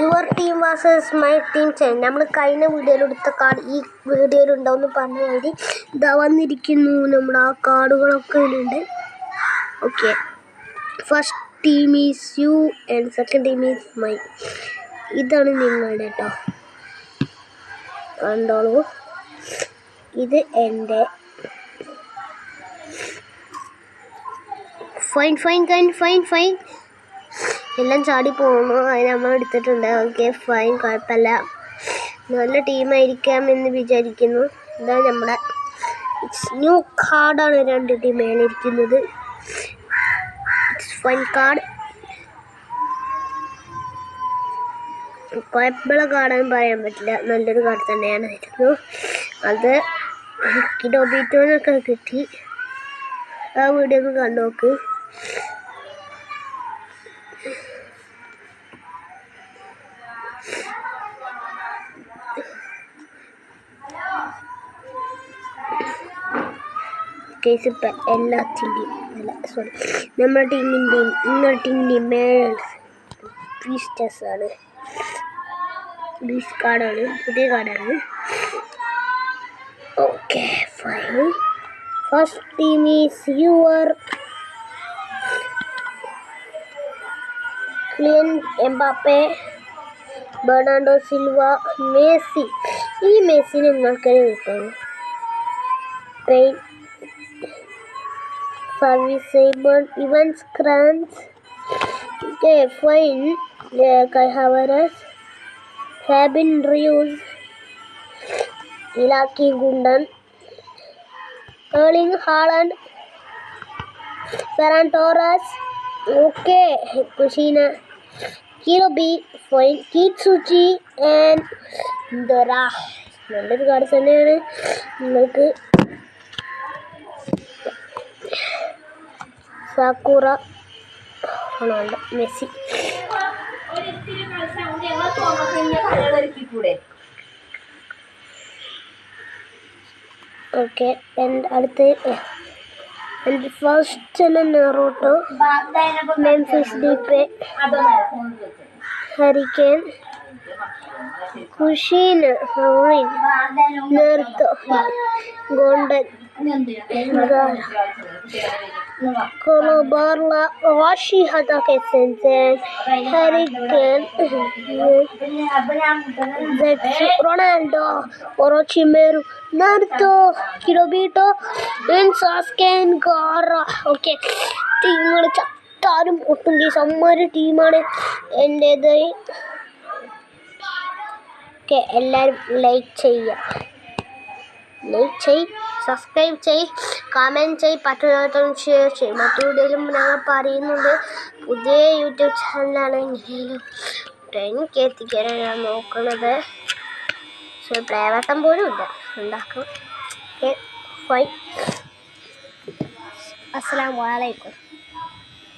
Your team versus my team challenge. നമ്മൾ കഴിഞ്ഞ വീഡിയോയിലെടുത്ത card ഈ വീഡിയോയിലുണ്ടാവുമെന്ന് പറഞ്ഞ മാതിരി ഇതാ വന്നിരിക്കുന്നു. നമ്മുടെ ആ കാർഡുകളൊക്കെ ഇതിലുണ്ട്. Okay, first team is you and second team is my. ഇതാണ് നിങ്ങളുടെ കേട്ടോ, കണ്ടോളൂ. ഇത് എൻ്റെ. Fine fine fine fine fine എല്ലാം ചാടി പോകുന്നു. അത് നമ്മൾ എടുത്തിട്ടുണ്ട്. ഓക്കെ ഫൈൻ, കുഴപ്പമില്ല. നല്ല ടീമായിരിക്കാമെന്ന് വിചാരിക്കുന്നു. ഇതാണ് നമ്മുടെ ന്യൂ കാർഡാണ്. രണ്ട് ടീം മേലിരിക്കുന്നത്. ഫൈൻ കാർഡ്, കുഴപ്പമുള്ള കാർഡാണെന്ന് പറയാൻ പറ്റില്ല. നല്ലൊരു കാർഡ് തന്നെയായിരുന്നു അത്. ഡൊബിറ്റോനൊക്കെ കിട്ടി. ആ വീഡിയോ ഒന്ന് കണ്ടു നോക്ക്. കേസ് ഇപ്പം എല്ലാത്തിൻ്റെയും അല്ല, സോറി, നമ്മുടെ ടീമിൻ്റെയും നിങ്ങളുടെ ടീമിൻ്റെയും ബീസ്റ്റേഴ്സാണ്. ബീസ്റ്റ് കാർഡാണ്, പുതിയ കാർഡാണ്. Okay fine. First team is your Kylian Mbappe, Bernardo Silva, Messi. ഈ മെസ്സിനെ നിങ്ങൾക്ക് കിട്ടും. പെയിൻ സർവീസേബിൾ ഇവൻസ് ക്രാൻസ്. Okay fine. Kai Havertz, Fabian Ruiz, Ilkay Gundogan, Erling Haaland, Ferran Torres. Okay Kushina, Killer Bee, fine, Kitsuchi and ദൊറാ. നല്ലൊരു കാർഡ് തന്നെയാണ് നിങ്ങൾക്ക്. Sakura, Ronaldo, Messi. ഓക്കെ അടുത്ത് first Naruto, Memphis Depay, Harry Kane, Kushina, ഹൗറിൻ, നെർത്തോ, ഗോണ്ടൻ, കൊളോബാർല, വാഷി ഹതാക്കെ സെൻസൻ, ഹരിക്കേൻ, റൊണാൾഡോ, ഒറോച്ചിമേരു, നെർത്തോ, കിലോബീട്ടോ, സാസ്കേൻ ഗാറ. ഓക്കെ, ടീമുകൾ ചത്താരും പൊട്ടും. ഒരു ടീമാണ് എൻ്റേത്. ഓക്കെ, എല്ലാവരും ലൈക്ക് ചെയ്യുക, സബ്സ്ക്രൈബ് ചെയ്യ്, കമൻറ്റ് ചെയ്യ്, പറ്റുന്നിടത്തോളം ഷെയർ ചെയ്യും. മറ്റു വീഡിയോയിലും ഞങ്ങൾ പറയുന്നുണ്ട്. പുതിയ യൂട്യൂബ് ചാനലാണ്. എങ്ങനെയും 10K എത്തിക്കാനാണ് ഞാൻ നോക്കുന്നത്. പക്ഷേ പ്ലേ ബട്ടൺ പോലും ഇല്ല, ഉണ്ടാക്കണം. Okay fine. അസ്സലാമു അലൈക്കും.